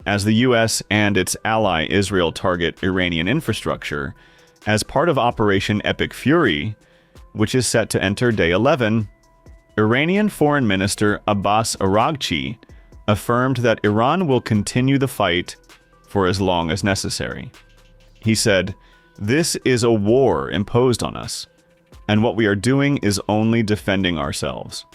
as the U.S. and its ally Israel target Iranian infrastructure as part of Operation Epic Fury, which is set to enter day 11, Iranian Foreign Minister Abbas Araghchi affirmed that Iran will continue the fight for as long as necessary. He said, "This is a war imposed on us, and what we are doing is only defending ourselves."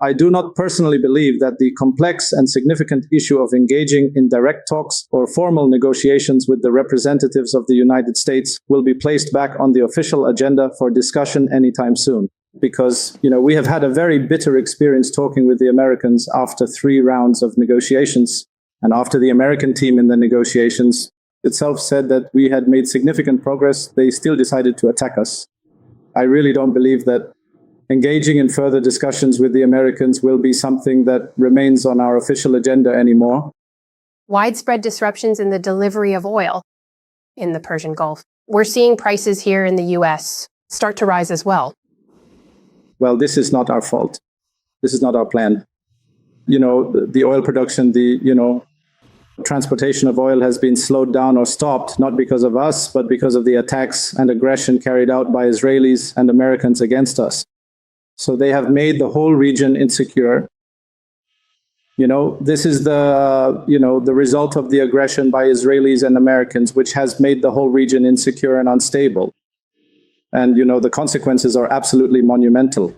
I do not personally believe that the complex and significant issue of engaging in direct talks or formal negotiations with the representatives of the United States will be placed back on the official agenda for discussion anytime soon. Because, we have had a very bitter experience talking with the Americans after 3 rounds of negotiations. And after the American team in the negotiations itself said that we had made significant progress, they still decided to attack us. I really don't believe that engaging in further discussions with the Americans will be something that remains on our official agenda anymore. Widespread disruptions in the delivery of oil in the Persian Gulf. We're seeing prices here in the U.S. start to rise as well. Well, this is not our fault. This is not our plan. The oil production, transportation of oil has been slowed down or stopped, not because of us, but because of the attacks and aggression carried out by Israelis and Americans against us. So they have made the whole region insecure. This is the result of the aggression by Israelis and Americans, which has made the whole region insecure and unstable. And, the consequences are absolutely monumental,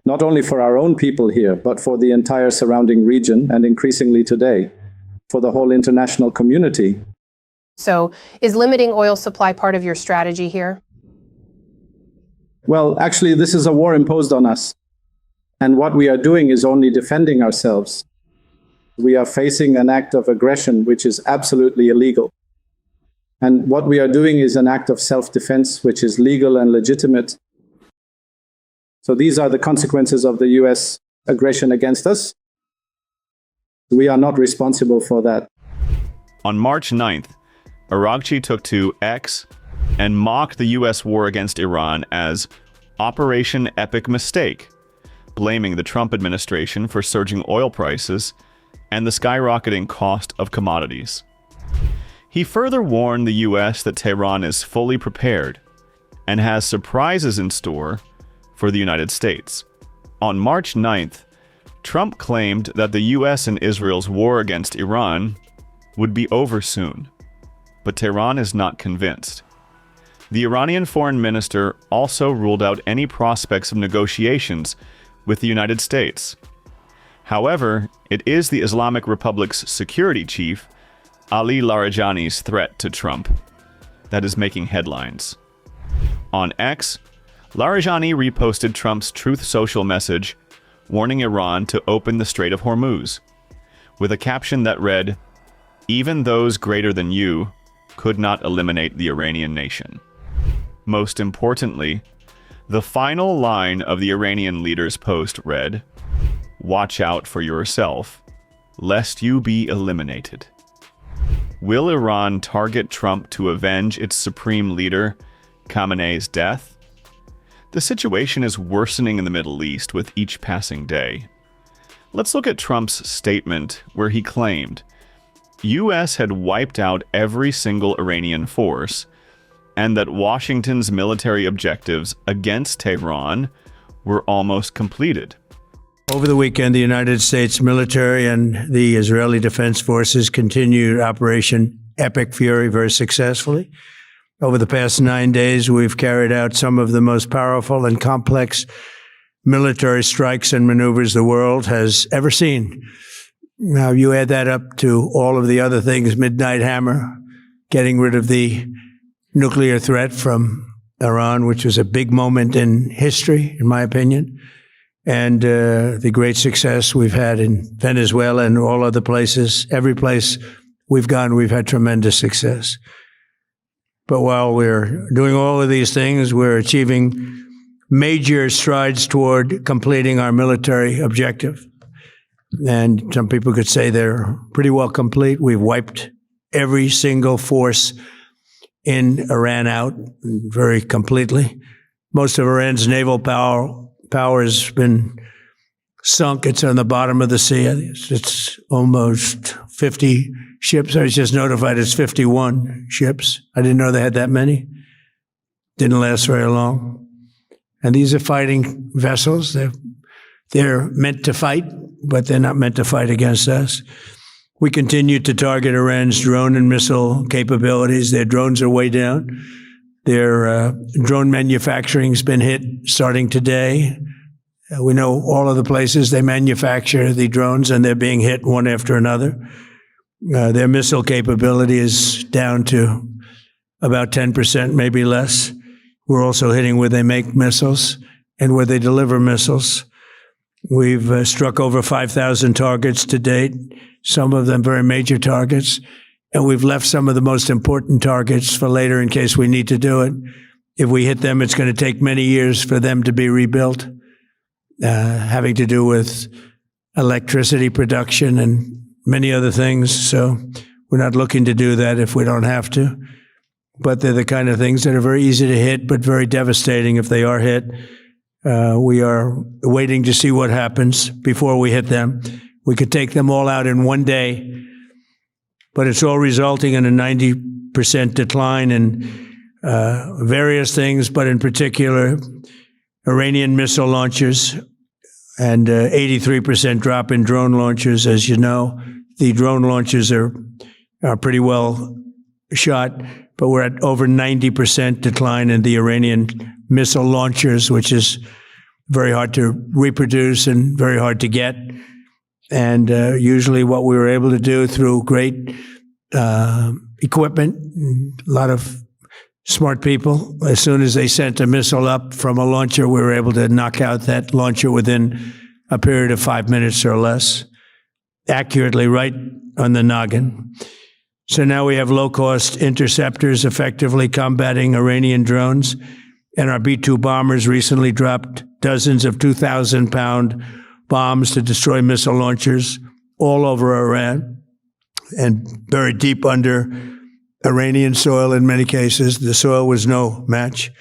not only for our own people here, but for the entire surrounding region, and increasingly today, for the whole international community. So is limiting oil supply part of your strategy here? Well, actually, this is a war imposed on us. And what we are doing is only defending ourselves. We are facing an act of aggression, which is absolutely illegal. And what we are doing is an act of self-defense, which is legal and legitimate. So these are the consequences of the US aggression against us. We are not responsible for that. On March 9th, Araghchi took to X and mocked the U.S. war against Iran as Operation Epic Mistake, blaming the Trump administration for surging oil prices and the skyrocketing cost of commodities. He further warned the U.S. that Tehran is fully prepared and has surprises in store for the United States. On March 9th, Trump claimed that the U.S. and Israel's war against Iran would be over soon, but Tehran is not convinced. The Iranian foreign minister also ruled out any prospects of negotiations with the United States. However, it is the Islamic Republic's security chief, Ali Larijani's threat to Trump that is making headlines. On X, Larijani reposted Trump's Truth Social message warning Iran to open the Strait of Hormuz, with a caption that read, "Even those greater than you could not eliminate the Iranian nation." Most importantly, the final line of the Iranian leader's post read, "Watch out for yourself, lest you be eliminated." Will Iran target Trump to avenge its supreme leader, Khamenei's death? The situation is worsening in the Middle East with each passing day. Let's look at Trump's statement where he claimed U.S. had wiped out every single Iranian force and that Washington's military objectives against Tehran were almost completed. Over the weekend, the United States military and the Israeli Defense Forces continued Operation Epic Fury very successfully. Over the past 9 days, we've carried out some of the most powerful and complex military strikes and maneuvers the world has ever seen. Now, you add that up to all of the other things, Midnight Hammer, getting rid of the nuclear threat from Iran, which was a big moment in history, in my opinion, and the great success we've had in Venezuela and all other places. Every place we've gone, we've had tremendous success. But while we're doing all of these things, we're achieving major strides toward completing our military objective. And some people could say they're pretty well complete. We've wiped every single force in Iran out very completely. Most of Iran's naval power has been sunk. It's on the bottom of the sea. It's almost 50 ships. I was just notified it's 51 ships. I didn't know they had that many. Didn't last very long. And these are fighting vessels. They're meant to fight, but they're not meant to fight against us. We continue to target Iran's drone and missile capabilities. Their drones are way down. Their drone manufacturing's been hit starting today. We know all of the places they manufacture the drones, and they're being hit one after another. Their missile capability is down to about 10%, maybe less. We're also hitting where they make missiles and where they deliver missiles. We've struck over 5,000 targets to date, some of them very major targets, and we've left some of the most important targets for later in case we need to do it. If we hit them, it's going to take many years for them to be rebuilt, having to do with electricity production and many other things. So we're not looking to do that if we don't have to. But they're the kind of things that are very easy to hit, but very devastating if they are hit. We are waiting to see what happens before we hit them. We could take them all out in one day, but it's all resulting in a 90% decline in various things, but in particular, Iranian missile launchers and 83% drop in drone launchers. As you know, the drone launchers are pretty well shot, but we're at over 90% decline in the Iranian missile launchers, which is very hard to reproduce and very hard to get. And usually what we were able to do through great equipment, a lot of smart people, as soon as they sent a missile up from a launcher, we were able to knock out that launcher within a period of 5 minutes or less, accurately right on the noggin. So now we have low-cost interceptors effectively combating Iranian drones, and our B-2 bombers recently dropped dozens of 2,000-pound bombs to destroy missile launchers all over Iran and buried deep under Iranian soil in many cases. The soil was no match.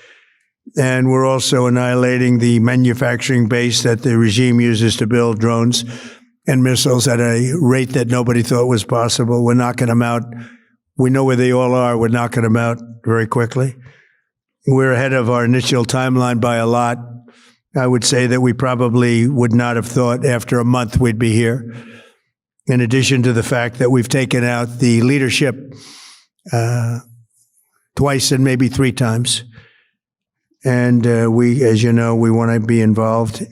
And we're also annihilating the manufacturing base that the regime uses to build drones and missiles at a rate that nobody thought was possible. We're knocking them out. We know where they all are. We're knocking them out very quickly. We're ahead of our initial timeline by a lot. I would say that we probably would not have thought after a month we'd be here. In addition to the fact that we've taken out the leadership twice and maybe 3 times. And we, as you know, we want to be involved.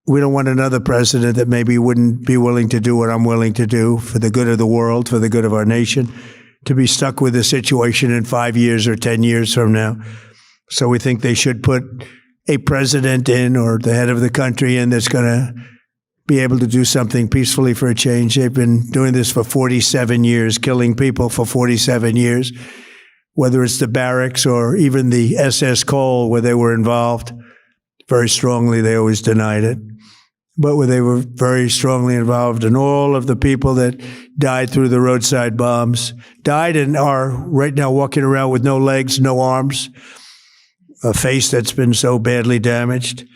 We don't want another president that maybe wouldn't be willing to do what I'm willing to do for the good of the world, for the good of our nation, to be stuck with a situation in 5 years or 10 years from now. So we think they should put a president in, or the head of the country in, that's going to be able to do something peacefully for a change. They've been doing this for 47 years, killing people for 47 years, whether it's the barracks or even the SS Cole where they were involved. Very strongly, they always denied it. But where they were very strongly involved, and all of the people that died through the roadside bombs died and are right now walking around with no legs, no arms, a face that's been so badly damaged.